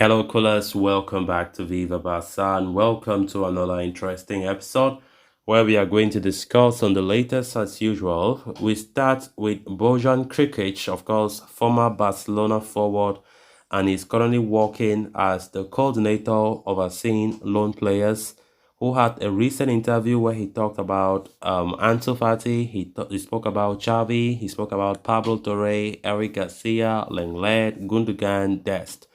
Hello, callers. Welcome back to Viva Barca and welcome to another interesting episode where we are going to discuss on the latest as usual. We start with Bojan Krkic, of course, former Barcelona forward, and he's currently working as the coordinator overseeing loan players who had a recent interview where he talked about Ansu Fati, he spoke about Xavi, he spoke about Pablo Torre, Eric Garcia, Lenglet, Gundogan, Dest.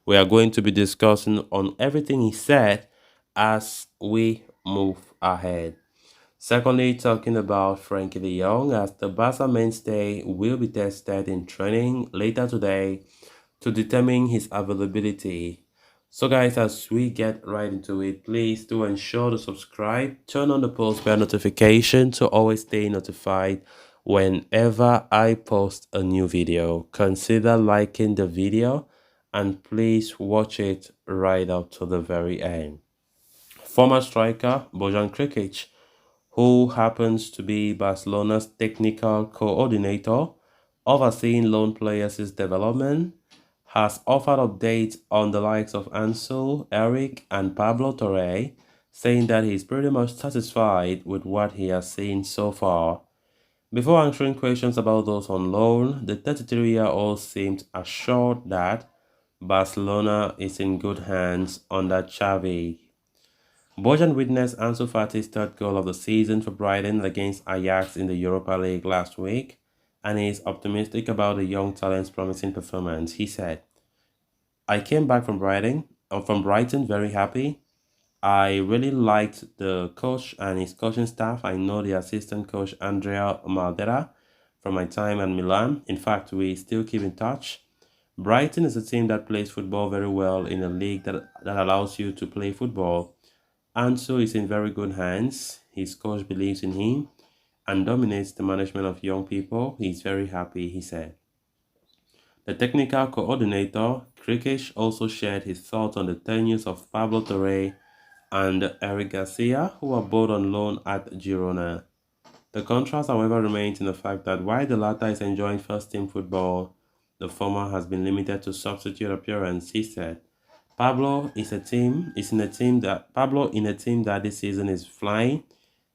We are going to be discussing on everything he said as we move ahead. Secondly, talking about Frankie de Jong as the Barca mainstay will be tested in training later today to determine his availability. So guys, as we get right into it, please do ensure to subscribe, turn on the post bell notification to always stay notified whenever I post a new video. Consider liking the video and please watch it right up to the very end. Former striker Bojan Krkic, who happens to be Barcelona's technical coordinator overseeing loan players' development, has offered updates on the likes of Ansu, Eric, and Pablo Torre, saying that he's pretty much satisfied with what he has seen so far. Before answering questions about those on loan, the 33-year-old seemed assured that Barcelona is in good hands under Xavi. Bojan witnessed Ansu Fati's third goal of the season for Brighton against Ajax in the Europa League last week, and he is optimistic about the young talent's promising performance. He said, "I came back from Brighton very happy. I really liked the coach and his coaching staff. I know the assistant coach Andrea Maldera from my time at Milan. In fact, we still keep in touch. Brighton is a team that plays football very well in a league that allows you to play football. Ansu is in very good hands. His coach believes in him and dominates the management of young people. He's very happy," he said. The technical coordinator, Krkic, also shared his thoughts on the tenures of Pablo Torre and Eric Garcia, who are both on loan at Girona. The contrast, however, remains in the fact that while the latter is enjoying first-team football, the former has been limited to substitute appearance, he said. Pablo in a team that this season is flying.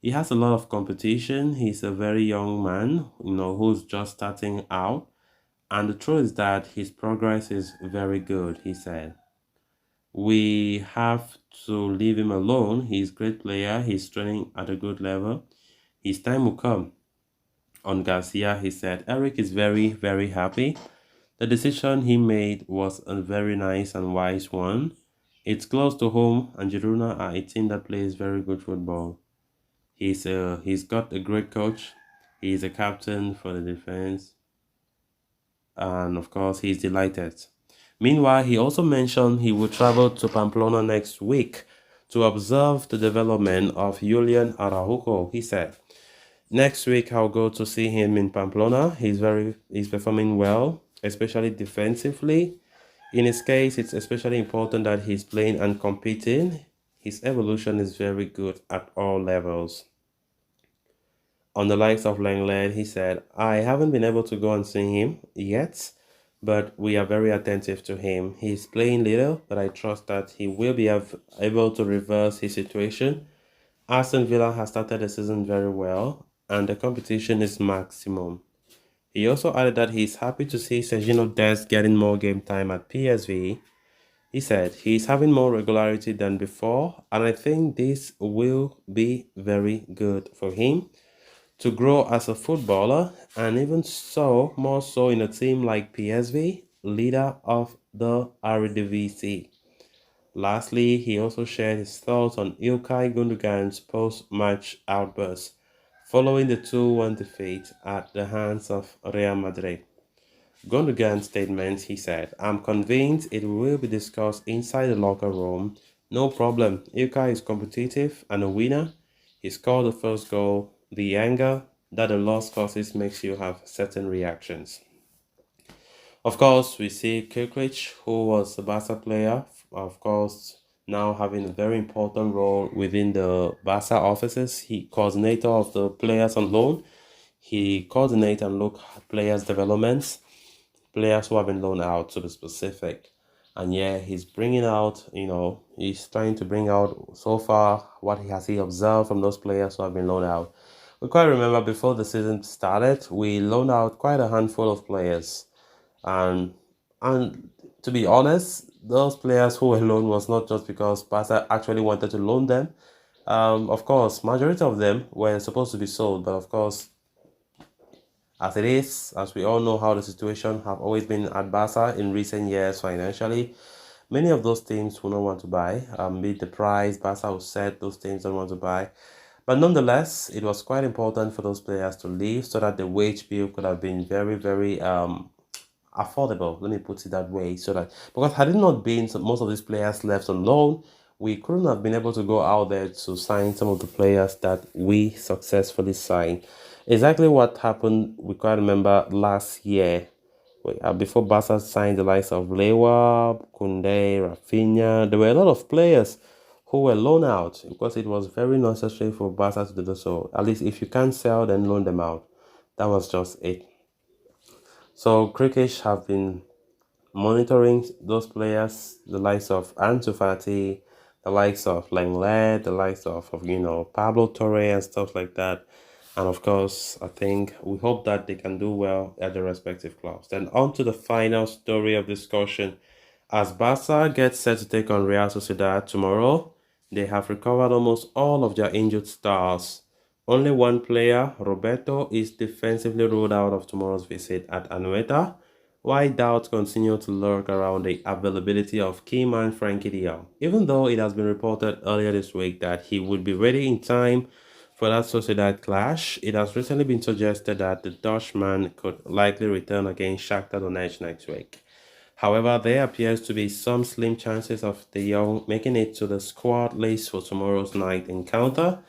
He has a lot of competition. He's a very young man, who's just starting out. And the truth is that his progress is very good, he said. We have to leave him alone. He's a great player. He's training at a good level. His time will come. On Garcia, he said, Eric is very, very happy. The decision he made was a very nice and wise one. It's close to home, and Girona are a team that plays very good football. He's got a great coach. He's a captain for the defense. And of course, he's delighted. Meanwhile, he also mentioned he will travel to Pamplona next week to observe the development of Julian Araujo. He said, "Next week I'll go to see him in Pamplona. He's performing well, especially defensively. In his case, it's especially important that he's playing and competing. His evolution is very good at all levels." On the likes of Lenglet, he said, "I haven't been able to go and see him yet, but we are very attentive to him. He's playing little, but I trust that he will be able to reverse his situation. Aston Villa has started the season very well, and the competition is maximum." He also added that he's happy to see Sergio Dest getting more game time at PSV. He said he's having more regularity than before, and I think this will be very good for him to grow as a footballer, and even so, more so in a team like PSV, leader of the Eredivisie. Lastly, he also shared his thoughts on Ilkay Gundogan's post-match outburst following the 2-1 defeat at the hands of Real Madrid. Gundogan's statement, he said, "I'm convinced it will be discussed inside the locker room. No problem. Ilkay is competitive and a winner. He scored the first goal. The anger that the loss causes makes you have certain reactions." Of course, we see Krkic, who was a Barca player, of course, now having a very important role within the Barca offices. He coordinator of the players on loan. He coordinates and look at players' developments, players who have been loaned out to be specific. And yeah, he's bringing out, he's trying to bring out so far what he has observed from those players who have been loaned out. We quite remember before the season started, we loaned out quite a handful of players. And and to be honest, those players who were loaned was not just because Barca actually wanted to loan them. Of course, majority of them were supposed to be sold, but of course, as it is, as we all know how the situation have always been at Barca in recent years financially, many of those teams will not want to buy. Be it the price Barca will set, those teams don't want to buy. But nonetheless, it was quite important for those players to leave so that the wage bill could have been very, very affordable. Let me put it that way. So that because had it not been most of these players left on loan, we couldn't have been able to go out there to sign some of the players that we successfully signed. Exactly what happened, we quite remember last year. Before Barca signed the likes of Lewa, Kunde, Rafinha, there were a lot of players who were loaned out because it was very necessary for Barca to do so. At least if you can't sell, then loan them out. That was just it. So Krkic have been monitoring those players, the likes of Ansu Fati, the likes of Lenglet, the likes of Pablo Torre and stuff like that. And of course, I think we hope that they can do well at their respective clubs. Then on to the final story of discussion. As Barca gets set to take on Real Sociedad tomorrow, they have recovered almost all of their injured stars. Only one player, Roberto, is defensively ruled out of tomorrow's visit at Anoeta, while doubts continue to lurk around the availability of key man Frankie de Jong, even though it has been reported earlier this week that he would be ready in time for that Sociedad clash. It has recently been suggested that the Dutchman could likely return against Shakhtar Donetsk next week. However, there appears to be some slim chances of de Jong making it to the squad list for tomorrow's night encounter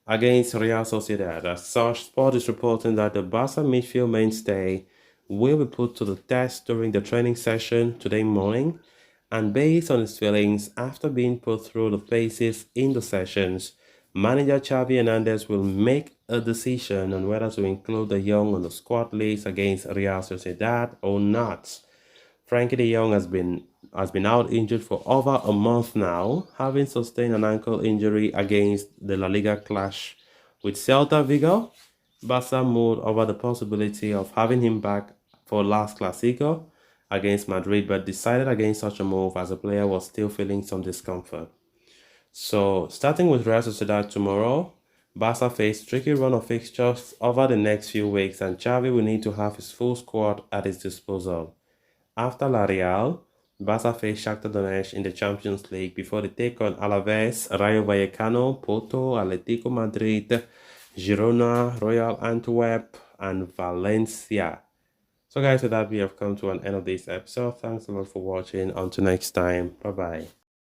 against Real Sociedad. As such, Sport is reporting that the Barca midfield mainstay will be put to the test during the training session today morning, and based on his feelings after being put through the paces in the sessions, manager Xavi Hernandez will make a decision on whether to include de Jong on the squad list against Real Sociedad or not. Frankie de Jong has been out injured for over a month now, having sustained an ankle injury against the La Liga clash with Celta Vigo. Barca moved over the possibility of having him back for last Clasico against Madrid, but decided against such a move as the player was still feeling some discomfort. So, starting with Real Sociedad tomorrow, Barca face tricky run of fixtures over the next few weeks, and Xavi will need to have his full squad at his disposal. After La Real, Barca face Shakhtar Donetsk in the Champions League before they take on Alaves, Rayo Vallecano, Porto, Atletico Madrid, Girona, Royal Antwerp, and Valencia. So guys, with that we have come to an end of this episode. Thanks a lot for watching. Until next time, bye bye.